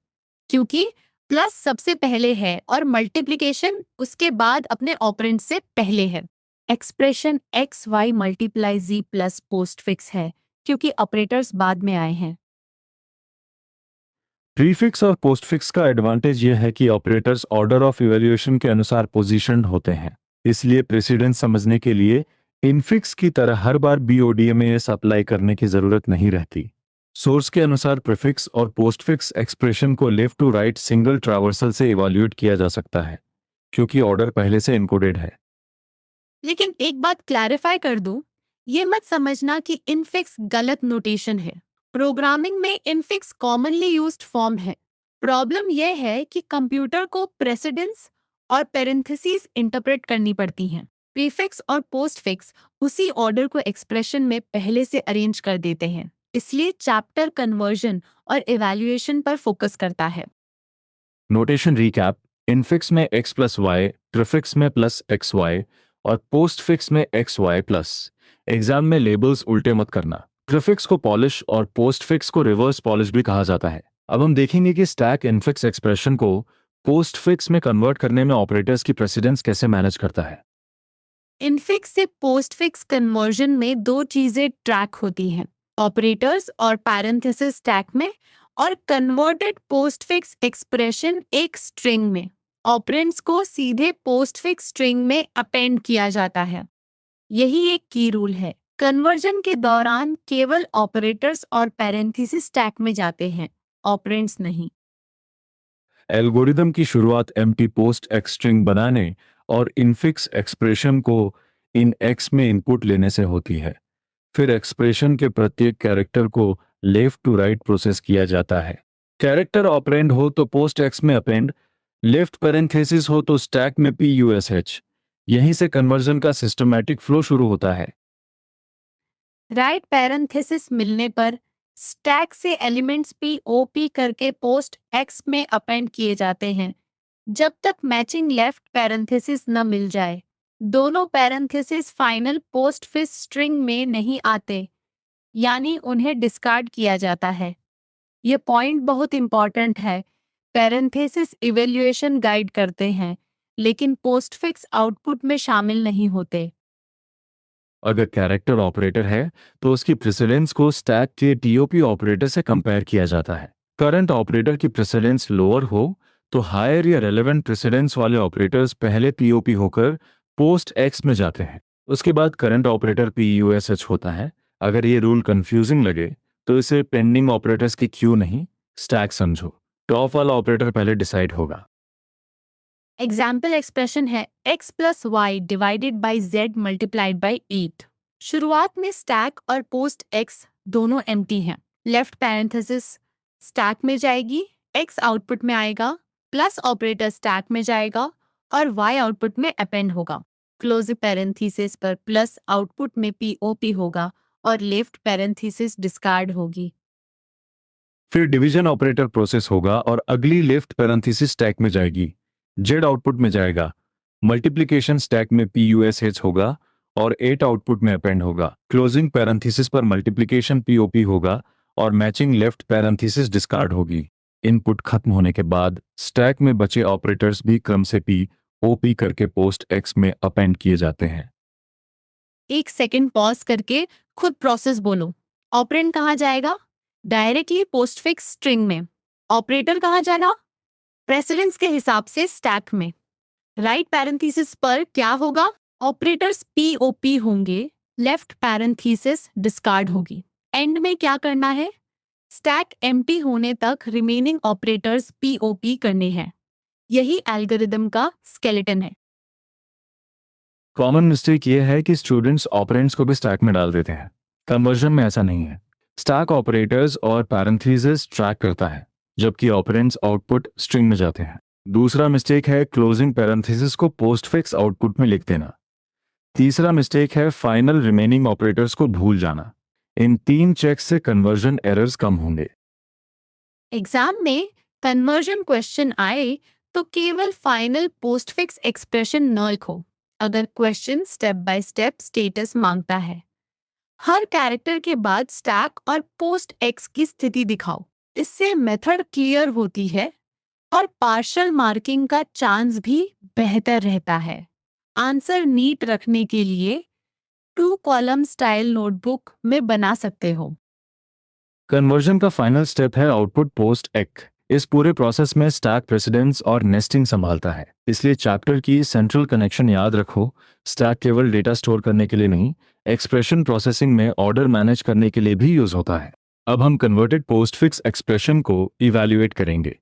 क्योंकि प्लस सबसे पहले है और मल्टीप्लिकेशन उसके बाद अपने ऑपरेंड से पहले है। एक्सप्रेशन एक्स वाई मल्टीप्लाई जी प्लस पोस्टफिक्स है, क्योंकि ऑपरेटर्स बाद में आए हैं। प्रीफिक्स और पोस्टफिक्स का एडवांटेज यह है कि ऑपरेटर्स ऑर्डर ऑफ इवैल्यूएशन के अनुसार पोजीशन्ड होते हैं। इसलिए प्रेसिडेंस समझने के लिए इनफिक्स की तरह हर बार बीओडीएमएस अप्लाई करने की जरूरत नहीं रहती। सोर्स के अनुसार प्रीफिक्स और पोस्टफिक्स एक्सप्रेशन को left to right single traversal से इवैल्यूएट किया जा सकता है, क्योंकि ऑर्डर पहले से इनकोडेड है। लेकिन एक बात क्लैरिफाई कर दूं, ये मत समझना कि इनफिक्स गलत नोटेशन है। प्रोग्रामिंग में इनफिक्स कॉमनली यूज्ड फॉर्म है। प्रॉब्लम यह है कि कंप्यूटर को प्रेसिडेंस और पेरेंथेसिस इंटरप्रेट करनी पड़ती हैं। प्रीफिक्स और पोस्टफिक्स उसी ऑर्डर को एक्सप्रेशन में पहले से अरेंज कर देते हैं। इसलिए चैप्टर कन्वर्जन और इवैल्यूएशन पर फोकस करता है। नोटेशन रिकैप: इनफिक्स में x प्लस वाई, प्रीफिक्स में प्लस एक्स वाई और पोस्टफिक्स में एक्स वाई प्लस। एग्जाम में लेबल्स उल्टे मत करना। प्रीफिक्स को पॉलिश और पोस्टफिक्स को रिवर्स पॉलिश भी कहा जाता है। अब हम देखेंगे कि स्टैक इनफिक्स एक्सप्रेशन को पोस्टफिक्स में कन्वर्ट करने में ऑपरेटर्स की प्रेसिडेंस कैसे मैनेज करता है। इनफिक्स से पोस्टफिक्स कन्वर्जन में दो चीजें ट्रैक होती हैं, ऑपरेटर्स और पैरेंथेसिस स्टैक में, और कन्वर्टेड पोस्टफिक्स एक्सप्रेशन एक स्ट्रिंग में। ऑपरेंड्स को सीधे पोस्टफिक्स स्ट्रिंग में अपेंड किया जाता है। यही एक की रूल है। कन्वर्जन के दौरान केवल ऑपरेटर्स और पैरेंथेसिस स्टैक में जाते हैं, ऑपरेंड्स नहीं। एल्गोरिदम की शुरुआत एम्प्टी पोस्ट एक्स स्ट्रिंग बनाने और इनफिक्स एक्सप्रेशन को इन एक्स में इनपुट लेने से होती है। फिर एक्सप्रेशन के प्रत्येक कैरेक्टर को लेफ्ट टू राइट प्रोसेस किया जाता है। कैरेक्टर ऑपरेंड हो तो पोस्ट एक्स में अपेंड, लेफ्ट पैरेंथेसिस हो तो स्टैक में PUSH। यहीं से कन्वर्जन का सिस्टमैटिक फ्लो शुरू होता है। राइट पैरेंथेसिस मिलने पर स्टैक से एलिमेंट्स POP करके पोस्ट एक्स में अपेंड किए जाते हैं, जब तक मैचिंग लेफ्ट पैरेंथेसिस न मिल जाए। दोनों पैरेंथेसिस फाइनल पोस्टफिक्स स्ट्रिंग में नहीं आते, यानी उन्हें डिस्कार्ड किया जाता है। ये पॉइंट बहुत इंपॉर्टेंट है। पैरेंथेसिस इवैल्यूएशन गाइड करते हैं, लेकिन पोस्टफिक्स आउटपुट में शामिल नहीं होते। अगर कैरेक्टर ऑपरेटर है तो उसकी प्रेसिडेंस को स्टैक के TOP ऑपरेटर से कंपेयर किया जाता है। करंट ऑपरेटर की प्रेसिडेंस लोअर हो तो हायर या रेलेवेंट प्रेसिडेंस वाले ऑपरेटर्स पहले POP होकर पोस्ट एक्स में जाते हैं। उसके बाद करंट ऑपरेटर PUSH होता है। अगर ये रूल कंफ्यूजिंग लगे तो इसे पेंडिंग ऑपरेटर्स की क्यू नहीं, स्टैक समझो। टॉप वाला ऑपरेटर पहले डिसाइड होगा। एग्जाम्पल एक्सप्रेशन है x plus y divided by z multiplied by 8। शुरुआत में स्टैक और पोस्ट x दोनों एम्प्टी हैं। लेफ्ट पैरेंथेसिस स्टैक में जाएगी, x आउटपुट में आएगा, प्लस ऑपरेटर स्टैक में जाएगा और y आउटपुट में अपेंड होगा। क्लोज पैरेंथेसिस पर प्लस आउटपुट में POP होगा और लेफ्ट पैरेंथेसिस डिस्कार्ड होगी। फिर डिवीजन ऑपरेटर प्रोसेस होगा और अगली लेफ्ट पैरेंथेसिस स्टैक में जाएगी, जेड आउटपुट में जाएगा। मल्टीप्लिकेशन स्टैक में PUSH होगा और 8 आउटपुट में अपेंड होगा। क्लोजिंग पैरेंथेसिस पर मल्टीप्लिकेशन POP होगा और मैचिंग लेफ्ट पैरेंथेसिस डिस्कार्ड होगी। इनपुट खत्म होने के बाद स्टैक में बचे ऑपरेटर्स भी क्रम से POP करके पोस्ट एक्स में अपेंड किए जाते हैं। एक सेकंड पॉज करके खुद प्रोसेस बोलो। ऑपरेंड कहाँ जाएगा? डायरेक्टली पोस्टफिक्स स्ट्रिंग में। ऑपरेटर कहाँ जाना? प्रेसिडेंस के हिसाब से स्टैक में। राइट पैरेंथेसिस पर क्या होगा? ऑपरेटर्स पीओपी होंगे, लेफ्ट पैरेंथेसिस डिस्कार्ड होगी। एंड में क्या करना है? स्टैक एम्प्टी होने तक रिमेनिंग ऑपरेटर्स पीओपी करने हैं। यही एल्गोरिदम का स्केलेटन है। कॉमन मिस्टेक ये है कि स्टूडेंट्स ऑपरेंड्स को भी स्टैक में डाल देते हैं। कन्वर्जन में ऐसा नहीं है। स्टैक ऑपरेटर्स और पैरेंथेसिस ट्रैक करता है, जबकि ऑपरेंड्स आउटपुट स्ट्रिंग में जाते हैं। दूसरा मिस्टेक है क्लोजिंग पैरेंथेसिस को पोस्टफिक्स आउटपुट में लिख देना। तीसरा मिस्टेक है फाइनल रिमेनिंग ऑपरेटर्स को भूल जाना। इन 3 चेक्स से कन्वर्जन एरर्स कम होंगे। एग्जाम में कन्वर्जन क्वेश्चन आए तो केवल फाइनल पोस्टफिक्स एक्सप्रेशन न लिखो अगर question step by step status मांगता है। हर कैरेक्टर के बाद स्टैक और पोस्ट एक्स की स्थिति दिखाओ। इससे मेथड क्लियर होती है और पार्शियल मार्किंग का चांस भी बेहतर रहता है। आंसर नीट रखने के लिए 2 कॉलम स्टाइल नोटबुक में बना सकते हो। कन्वर्जन का फाइनल स्टेप है आउटपुट पोस्ट एक। इस पूरे प्रोसेस में स्टैक प्रेसिडेंस और नेस्टिंग संभालता है, इसलिए चैप्टर की सेंट्रल कनेक्शन याद रखो। स्टैक केवल डेटा स्टोर करने के लिए नहीं, एक्सप्रेशन प्रोसेसिंग में ऑर्डर मैनेज करने के लिए भी यूज होता है। अब हम कन्वर्टेड पोस्टफिक्स एक्सप्रेशन को इवैल्यूएट करेंगे।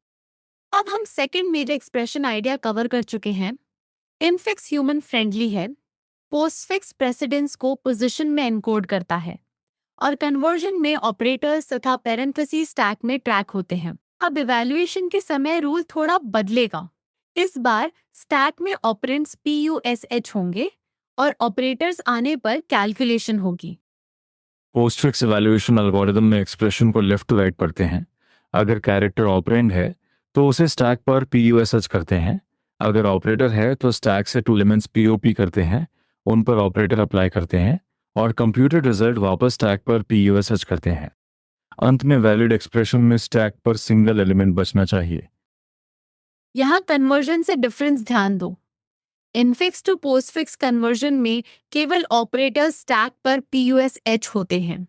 अब हम second major expression idea cover कर चुके हैं। इनफिक्स ह्यूमन फ्रेंडली है, पोस्टफिक्स प्रेसिडेंस को पोजीशन में एनकोड करता है और कन्वर्जन में ऑपरेटर्स तथा पैरेंथेसिस स्टैक में ट्रैक होते हैं। अब इवैल्यूएशन के समय रूल थोड़ा बदलेगा। इस बार स्टैक में ऑपरेंड्स PUSH होंगे और ऑपरेटर्स आने पर कैलकुलेशन होगी। पोस्टफिक्स इवैल्यूएशन एल्गोरिदम में एक्सप्रेशन को लेफ्ट टू राइट पढ़ते हैं। अगर कैरेक्टर ऑपरेंड है तो उसे स्टैक पर PUSH करते हैं। अगर ऑपरेटर है तो स्टैक से 2 एलिमेंट्स POP करते हैं, उन पर ऑपरेटर अप्लाई करते हैं और कंप्यूटेड रिजल्ट वापस स्टैक पर PUSH करते हैं। अंत में वैलिड एक्सप्रेशन में स्टैक पर सिंगल एलिमेंट बचना चाहिए। यहाँ कन्वर्जन से डिफरेंस ध्यान दो। इनफिक्स टू पोस्टफिक्स कन्वर्जन में केवल ऑपरेटर स्टैक पर PUSH होते हैं।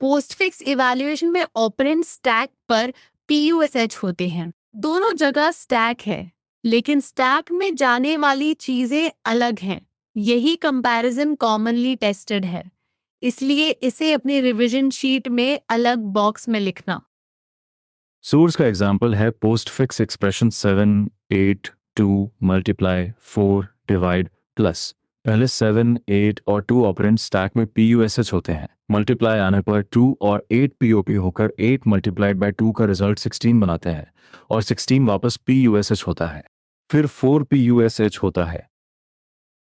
पोस्टफिक्स इवैल्यूएशन में ऑपरेंड स्टैक पर PUSH होते हैं। दोनों जगह स्टैक है, लेकिन स्टैक में जाने वाली चीजें अलग हैं। यही कंपैरिजन कॉमनली टेस्टेड है, इसलिए इसे अपनी रिवीजन शीट में अलग बॉक्स में लिखना। सोर्स का एग्जांपल है postfix expression 7, 8, 2 multiply 4 divide plus. पहले 7, 8 और 2 ऑपरेंड स्टैक में PUSH होते हैं। मल्टीप्लाई आने पर 2 और 8 POP होकर 8 मल्टीप्लाइड बाय 2 का रिजल्ट 16 बनाते हैं और 16 वापस PUSH होता है। फिर 4 PUSH होता है।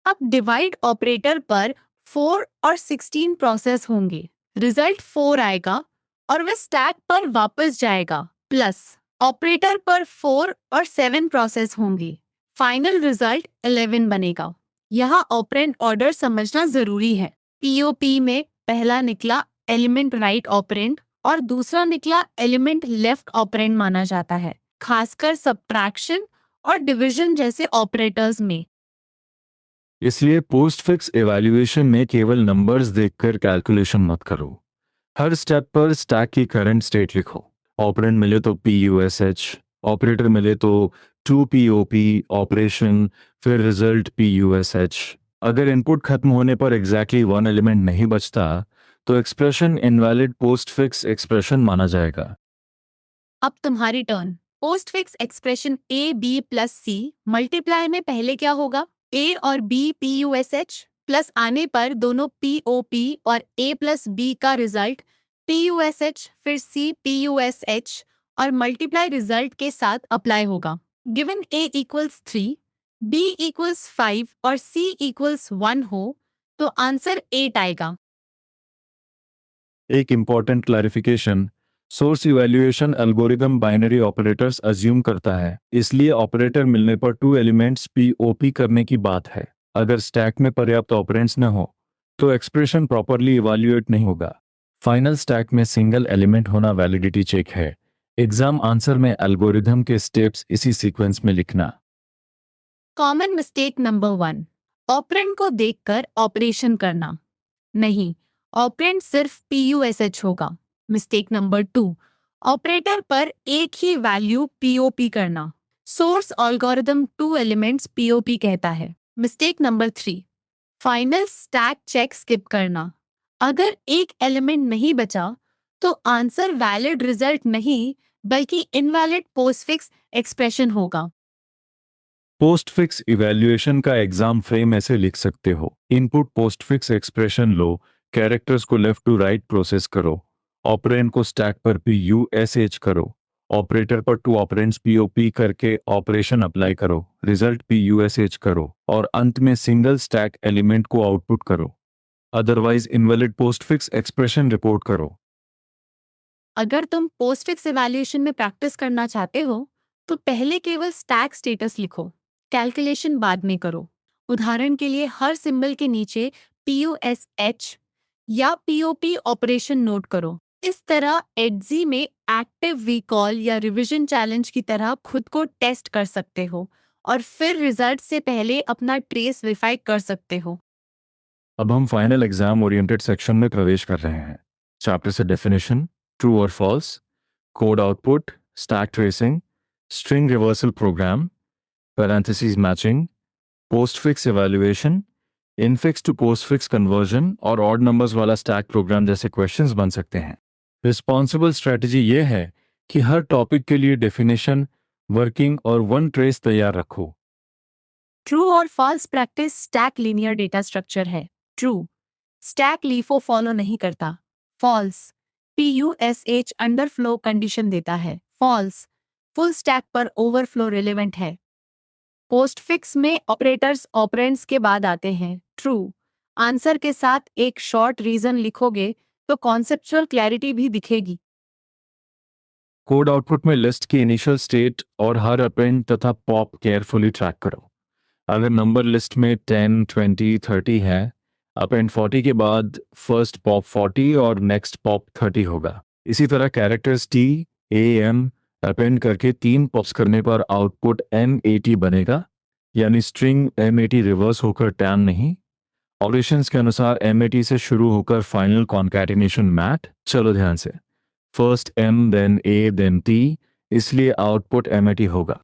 अब डिवाइड ऑपरेटर पर 4 और 16 प्रोसेस होंगे। रिजल्ट 4 आएगा और वह स्टैक पर वापस जाएगा। प्लस ऑपरेटर पर 4 और 7 प्रोसेस होंगी। फाइनल रिजल्ट 11 बनेगा। यहाँ ऑपरेंड ऑर्डर समझना जरूरी है। POP में पहला निकला एलिमेंट राइट ऑपरेंड और दूसरा निकला एलिमेंट लेफ्ट ऑपरेंड माना जाता है, खासकर सब्ट्रैक्शन और डिवीजन जैसे ऑपरेटर्स में। इसलिए पोस्टफिक्स इवैल्यूएशन में केवल नंबर्स देखकर कैलकुलेशन मत करो। हर स्टेप पर स्टैक की करंट स्टेट लिखो। ऑपरेंड मिले तो PUSH, ऑपरेटर मिले तो 2 POP ऑपरेशन, फिर रिजल्ट PUSH। अगर इनपुट खत्म होने पर एग्जैक्टली 1 एलिमेंट नहीं बचता तो एक्सप्रेशन इनवैलिड पोस्टफिक्स एक्सप्रेशन माना जाएगा। अब तुम्हारी turn. Postfix expression AB plus C multiply में पहले क्या होगा? A और B PUSH प्लस आने पर दोनों POP और A प्लस B का रिजल्ट PUSH फिर C PUSH और मल्टीप्लाई रिजल्ट के साथ अप्लाई होगा। Given A equals 3, B equals 5 और C इक्वल्स 1 हो तो आंसर 8 आएगा। एक important clarification, source evaluation algorithm binary operators assume करता है, इसलिए ऑपरेटर मिलने पर 2 एलिमेंट्स POP करने की बात है। अगर स्टैक में पर्याप्त ऑपरेंड्स न हो तो एक्सप्रेशन प्रॉपरली इवैल्यूएट नहीं होगा। फाइनल स्टैक में सिंगल एलिमेंट होना वैलिडिटी चेक है। एग्जाम आंसर में एल्गोरिदम के स्टेप्स इसी सीक्वेंस में लिखना। कॉमन मिस्टेक नंबर 1, ऑपरेंड को देखकर ऑपरेशन करना। नहीं, ऑपरेंड सिर्फ PUSH होगा। मिस्टेक नंबर 2, ऑपरेटर पर एक ही वैल्यू पीओपी करना। सोर्स एल्गोरिदम 2 एलिमेंट्स पीओपी कहता है। Mistake number 3, final stack check skip करना। अगर एक एलिमेंट नहीं बचा तो आंसर वैलिड रिजल्ट नहीं बल्कि इनवैलिड पोस्टफिक्स एक्सप्रेशन होगा। पोस्टफिक्स इवैल्यूएशन का एग्जाम फ्रेम ऐसे लिख सकते हो। इनपुट पोस्टफिक्स एक्सप्रेशन लो, कैरेक्टर्स को लेफ्ट टू राइट प्रोसेस करो, ऑपरेंड को स्टैक पर PUSH करो, ऑपरेटर पर 2 ऑपरेंड्स POP करके ऑपरेशन अप्लाई करो, रिजल्ट PUSH करो और अंत में सिंगल स्टैक एलिमेंट को आउटपुट करो। Otherwise invalid postfix expression report करो। अगर तुम पोस्टफिक्स इवैल्यूएशन में प्रैक्टिस करना चाहते हो तो पहले केवल स्टैक स्टेटस लिखो, कैलकुलेशन बाद में करो। उदाहरण के लिए हर सिंबल के नीचे PUSH या POP ऑपरेशन नोट करो। इस तरह एडजी में एक्टिव रिकॉल या रिवीजन चैलेंज की तरह खुद को टेस्ट कर सकते हो और फिर रिजल्ट से पहले अपना ट्रेस वेरीफाई कर सकते हो। अब हम फाइनल एग्जाम ओरिएंटेड सेक्शन में प्रवेश कर रहे हैं। चैप्टर से डेफिनेशन, ट्रू और false, code output, stack tracing, string reversal program, parenthesis matching, postfix evaluation, infix to postfix conversion और ऑड नंबर्स वाला स्टैक प्रोग्राम जैसे क्वेश्चंस बन सकते हैं। रिस्पॉन्सिबल स्ट्रेटजी ये है कि हर टॉपिक के लिए डेफिनेशन, वर्किंग और वन ट्रेस तैयार रखो। ट्रू और false practice stack linear data structure है। ट्रू, स्टैक लीफो फॉलो नहीं करता। फॉल्स, PUSH अंडरफ्लो कंडीशन देता है। फॉल्स, फुल स्टैक पर ओवरफ्लो रिलेवेंट है। पोस्टफिक्स में ऑपरेटर्स ऑपरेंड्स के बाद आते हैं। ट्रू, आंसर के साथ एक शॉर्ट रीजन लिखोगे तो कॉन्सेप्चुअल क्लैरिटी भी दिखेगी। कोड आउटपुट में लिस्ट की इनिशियल स्टेट और हर अपेंड तथा पॉप केयरफुली ट्रैक करो। अगर नंबर लिस्ट में 10, 20, 30 है, अपेंड 40 के बाद फर्स्ट पॉप 40 और नेक्स्ट पॉप 30 होगा। इसी तरह कैरेक्टर्स TAM अपेंड करके 3 पॉप्स करने पर आउटपुट M80 बनेगा, यानी स्ट्रिंग M80 रिवर्स होकर टैन नहीं। ऑपरेशंस के अनुसार M80 से शुरू होकर फाइनल कॉन्कैटिनेशन मैट। चलो ध्यान से, first M then A then T, इसलिए आउटपुट M80 होगा।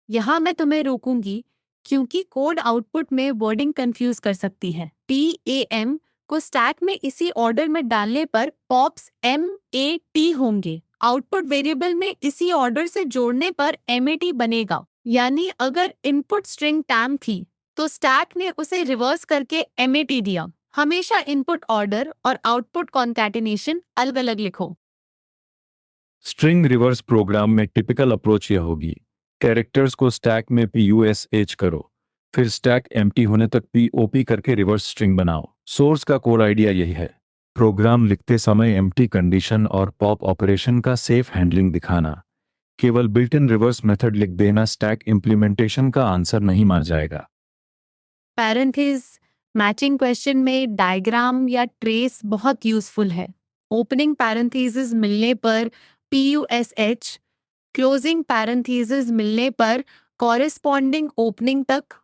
यहाँ मैं तुम्हें रोकूंगी क्योंकि कोड आउटपुट में वर्डिंग कंफ्यूज कर सकती है। TAM को स्टैक में इसी ऑर्डर में डालने पर पॉप्स MAT होंगे। आउटपुट वेरिएबल में इसी ऑर्डर से जोड़ने पर MAT बनेगा। यानी अगर इनपुट स्ट्रिंग टैम थी तो स्टैक ने उसे रिवर्स करके MAT दिया। हमेशा इनपुट ऑर्डर और आउटपुट कॉन्कैटिनेशन अलग अलग लिखो। स्ट्रिंग रिवर्स प्रोग्राम में टिपिकल अप्रोच यह होगी, कैरेक्टर्स को स्टैक में PUSH करो, फिर स्टैक एम्प्टी होने तक POP करके रिवर्स स्ट्रिंग बनाओ। सोर्स का कोर आइडिया यही है, प्रोग्राम लिखते समय एम्प्टी कंडीशन और पॉप ऑपरेशन का सेफ हैंडलिंग दिखाना। केवल बिल्ट इन रिवर्स मेथड लिख देना स्टैक इंप्लीमेंटेशन का आंसर नहीं मान जाएगा। पैरेंथेसिस मैचिंग क्वेश्चन में डायग्राम या ट्रेस बहुत यूजफुल है। ओपनिंग पैरेंथेसिस मिलने पर PUSH, क्लोजिंग पैरेंथेसिस मिलने पर कॉरेस्पॉन्डिंग ओपनिंग तक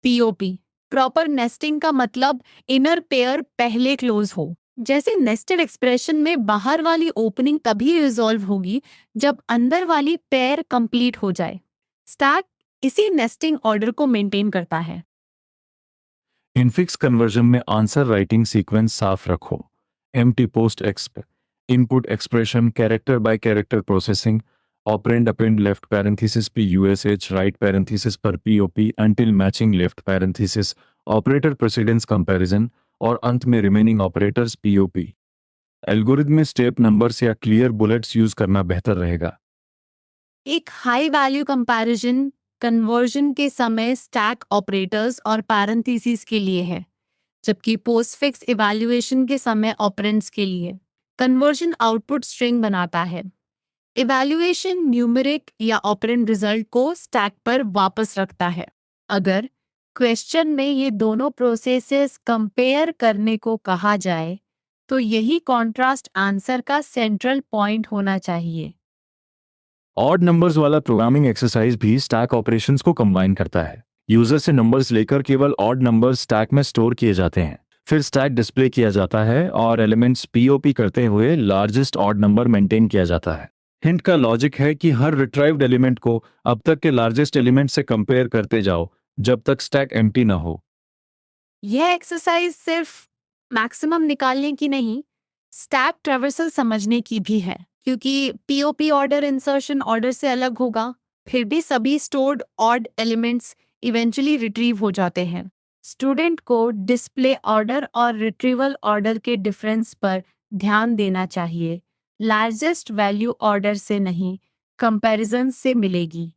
POP। प्रॉपर नेस्टिंग का मतलब इनर पेयर पहले क्लोज हो। जैसे नेस्टेड एक्सप्रेशन में बाहर वाली ओपनिंग तभी रिजॉल्व होगी जब अंदर वाली पेयर कंप्लीट हो जाए। स्टैक इसी नेस्टिंग ऑर्डर को मेंटेन करता है। इनफिक्स कन्वर्जन में आंसर राइटिंग सीक्वेंस साफ रखो। Empty post exp, input expression, character by character processing, operand append left parenthesis PUSH, right parenthesis पर POP until matching left parenthesis, operator precedence comparison और अंत में रिमेनिंग ऑपरेटर्स POP। एल्गोरिथम में step numbers या clear bullets use करना बेहतर रहेगा। एक हाई वैल्यू कंपैरिजन कन्वर्जन के समय स्टैक ऑपरेटर्स और पैरेंथेसिस के लिए है, जबकि पोस्टफिक्स इवैल्यूएशन के समय ऑपरेंड्स के लिए। कन्वर्जन आउटपुट स्ट्रिंग बनाता है। इवैल्यूएशन न्यूमेरिक या ऑपरेंड रिजल्ट को स्टैक पर वापस रखता है। अगर क्वेश्चन में ये दोनों प्रोसेसेस कंपेयर करने को कहा जाए तो यही कॉन्ट्रास्ट आंसर का सेंट्रल पॉइंट होना चाहिए। ऑड नंबर्स वाला प्रोग्रामिंग एक्सरसाइज भी स्टैक ऑपरेशंस को कंबाइन करता है। यूजर से नंबर्स लेकर केवल ऑड नंबर्स स्टैक में स्टोर किए जाते हैं, फिर स्टैक डिस्प्ले किया जाता है और एलिमेंट्स पीओपी करते हुए लार्जेस्ट ऑड नंबर मेंटेन किया जाता है। हिंट का लॉजिक है कि हर रिट्राइव्ड एलिमेंट को अब तक के लार्जेस्ट एलिमेंट से कंपेयर करते जाओ जब तक स्टैक एम्प्टी ना हो। यह एक्सरसाइज सिर्फ मैक्सिमम निकालने की नहीं, स्टैक ट्रैवर्सल समझने की भी है, क्योंकि पीओपी ऑर्डर इंसर्शन ऑर्डर से अलग होगा, फिर भी सभी stored odd elements eventually retrieve हो जाते हैं। स्टूडेंट को डिस्प्ले ऑर्डर और रिट्रीवल ऑर्डर के डिफरेंस पर ध्यान देना चाहिए। लार्जेस्ट वैल्यू ऑर्डर से नहीं, कंपैरिजन से मिलेगी।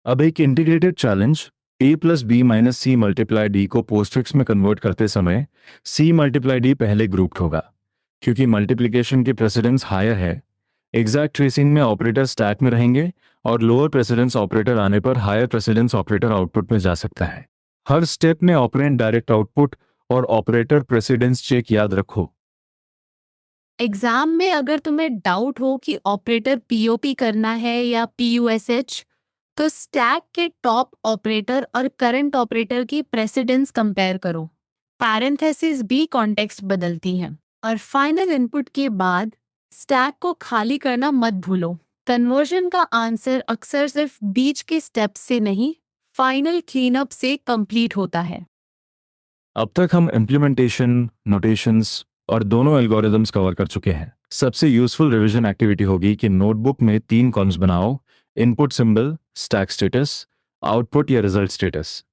अब एक integrated challenge, a plus b minus c multiply d को पोस्टफिक्स में कन्वर्ट करते समय c मल्टीप्लाई डी पहले ग्रुप्ड होगा, क्योंकि मल्टीप्लिकेशन की प्रेसिडेंस हायर है। एग्जैक्ट ट्रेसिंग में ऑपरेटर स्टैक में रहेंगे और लोअर प्रेसिडेंस ऑपरेटर आने पर हायर प्रेसिडेंस ऑपरेटर आउटपुट में जा सकता है। हर स्टेप में ऑपरेंड डायरेक्ट आउटपुट और ऑपरेटर प्रेसिडेंस चेक याद रखो। एग्जाम में अगर तुम्हें डाउट हो कि ऑपरेटर पीओपी करना है या पीयूएसएच, तो स्टैक के टॉप ऑपरेटर और करंट ऑपरेटर की प्रेसिडेंस कंपेयर करो। पैरेंथेसिस भी कॉन्टेक्स्ट बदलती है। और फाइनल इनपुट के बाद स्टैक को खाली करना मत भूलो। कन्वर्जन का आंसर अक्सर सिर्फ बीच के स्टेप से नहीं, फाइनल क्लीनअप से कंप्लीट होता है। अब तक हम इम्प्लीमेंटेशन, नोटेशंस और दोनों एल्गोरिदम्स कवर कर चुके हैं। सबसे यूजफुल रिवीजन एक्टिविटी होगी कि नोटबुक में 3 कॉलम्स बनाओ: input symbol, stack status, output या रिजल्ट स्टेटस।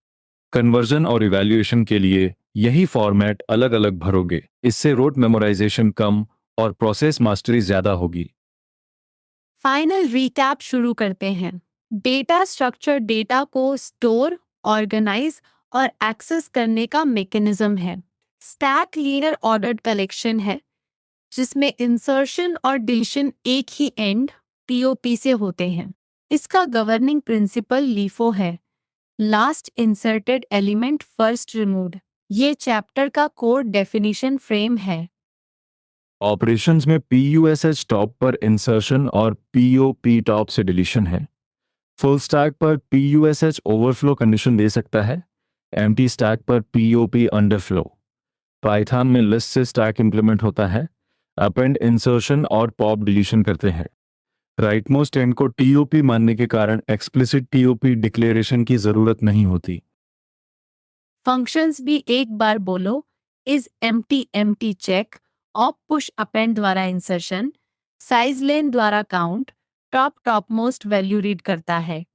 कन्वर्जन और इवैल्यूएशन के लिए यही फॉर्मेट अलग अलग भरोगे। इससे रोट मेमोराइजेशन कम और प्रोसेस मास्टरी ज्यादा होगी। फाइनल रीकैप शुरू करते हैं। डेटा स्ट्रक्चर डेटा को स्टोर, ऑर्गेनाइज और एक्सेस करने का मैकेनिज्म है। स्टैक लीनियर ऑर्डर्ड कलेक्शन है, जिसमें इंसर्शन और डिलीशन एक ही एंड पीओपी से होते हैं। इसका गवर्निंग प्रिंसिपल लीफो है, last inserted element first removed. ये चैप्टर का कोर डेफिनेशन फ्रेम है। ऑपरेशंस में PUSH टॉप पर इंसर्शन और POP टॉप से डिलीशन है। फुल स्टैक पर PUSH ओवरफ्लो कंडीशन दे सकता है, एम्प्टी स्टैक पर POP अंडरफ्लो। पाइथन में लिस्ट से स्टैक इंप्लीमेंट होता है, अपेंड इंसर्शन और पॉप डिलीशन करते हैं। राइट मोस्ट एंड को TOP मानने के कारण एक्सप्लिसिट TOP डिक्लेरेशन की जरूरत नहीं होती। फंक्शंस भी एक बार बोलो, is empty check, op push append द्वारा इंसर्शन, साइज लेन द्वारा count, top most value read करता है,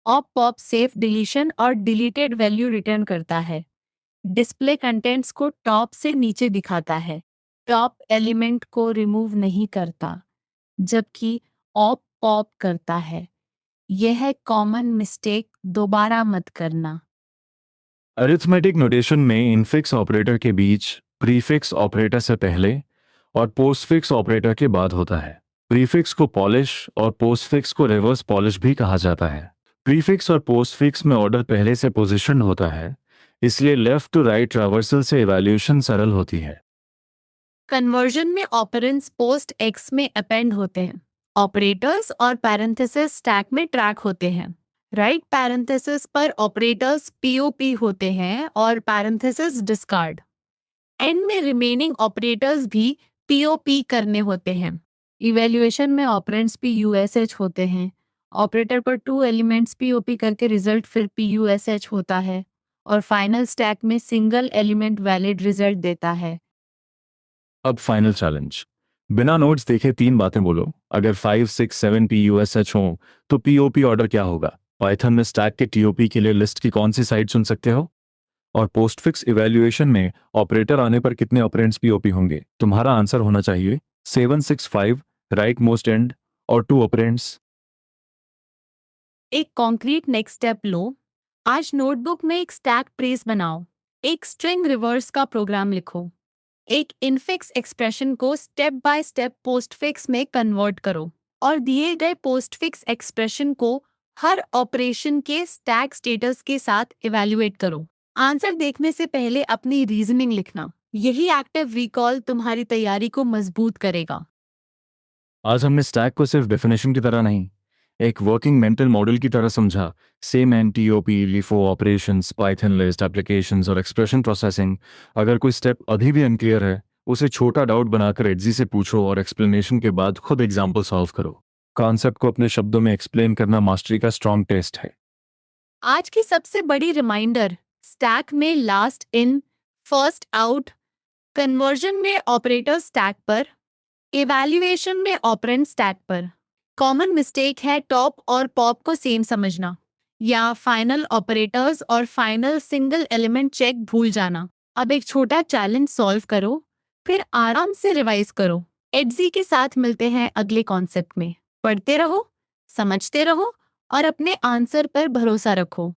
ऑप पॉप सेफ डिलीशन और डिलीटेड वैल्यू रिटर्न करता है, डिस्प्ले कंटेंट्स को टॉप से नीचे दिखाता है, टॉप एलिमेंट को रिमूव नहीं करता, जबकि ऑप पॉप करता है। यह है कॉमन मिस्टेक, दोबारा मत करना। अरिथमेटिक नोटेशन में इनफिक्स ऑपरेटर के बीच प्रीफिक्स ऑपरेटर से पहले और पोस्टफिक्स ऑपरेटर के बाद होता है। प्रीफिक्स को पॉलिश और पोस्टफिक्स को रिवर्स पॉलिश भी कहा जाता है। प्रीफिक्स और पोस्टफिक्स में ऑर्डर पहले से पोजीशन होता है, इसलिए लेफ्ट टू राइट ट्रैवर्सल से इवैल्यूएशन सरल होती है। कन्वर्जन में ऑपरेंड्स पोस्ट एक्स में अपेंड होते हैं। ऑपरेटर्स और पैरेंथेसिस स्टैक में ट्रैक होते हैं। राइट पैरेंथेसिस पर ऑपरेटर्स पीओपी होते हैं और पैरेंथेसिस डिस्कार्ड। एंड में रिमेनिंग ऑपरेटर्स भी पीओपी करने होते हैं। इवैल्यूएशन में ऑपरेंड्स पीयूएसएच होते हैं। ऑपरेटर पर 2 एलिमेंट्स पीओपी करके रिजल्ट फिर पीयूएसएच होता है और फाइनल स्टैक में सिंगल एलिमेंट वैलिड रिजल्ट देता है। अब फाइनल चैलेंज, बिना नोट्स देखे 3 बातें बोलो। अगर 5, 6, 7 PUSH हो तो POP ऑर्डर क्या होगा? पाइथन में स्टैक के TOP के लिए लिस्ट की कौन सी साइड चुन सकते हो? और पोस्टफिक्स इवैल्यूएशन में ऑपरेटर आने पर कितने ऑपरेंड्स POP होंगे? तुम्हारा आंसर होना चाहिए 7, 6, 5 राइट मोस्ट एंड और 2 ऑपरेंड्स। एक कॉन्क्रीट नेक्स्ट स्टेप लो। आज नोटबुक में एक स्टैक ट्रेस बनाओ। एक स्ट्रिंग रिवर्स का प्रोग्राम लिखो। एक इनफिक्स एक्सप्रेशन को स्टेप बाय स्टेप पोस्टफिक्स में कन्वर्ट करो और दिए गए पोस्टफिक्स एक्सप्रेशन को हर ऑपरेशन के स्टैक स्टेटस के साथ इवैल्यूएट करो। आंसर देखने से पहले अपनी रीजनिंग लिखना। यही एक्टिव रिकॉल तुम्हारी तैयारी को मजबूत करेगा। आज हमने स्टैक को सिर्फ डेफिनेशन की तरह नहीं, एक वर्किंग मेंटल मॉडल की तरह समझा। Same N T O P, LIFO operations, Python list, applications और एक्सप्रेशन प्रोसेसिंग। अगर कोई स्टेप अभी भी अनक्लियर है, उसे छोटा डाउट बनाकर एडजी से पूछो और एक्सप्लेनेशन के बाद खुद एग्जाम्पल सॉल्व करो। कॉन्सेप्ट को अपने शब्दों में एक्सप्लेन करना मास्टरी का स्ट्रॉन्ग टेस्ट है। आज की सबसे बड़ी रिमाइंडर, स्टैक में last in first out, conversion में ऑपरेटर स्टैक पर, इवैल्यूएशन में ऑपरेंड स्टैक पर। कॉमन मिस्टेक है टॉप और पॉप को सेम समझना, या फाइनल ऑपरेटर्स और फाइनल सिंगल एलिमेंट चेक भूल जाना। अब एक छोटा चैलेंज सॉल्व करो, फिर आराम से रिवाइज करो। एडजी के साथ मिलते हैं अगले कॉन्सेप्ट में। पढ़ते रहो, समझते रहो और अपने आंसर पर भरोसा रखो।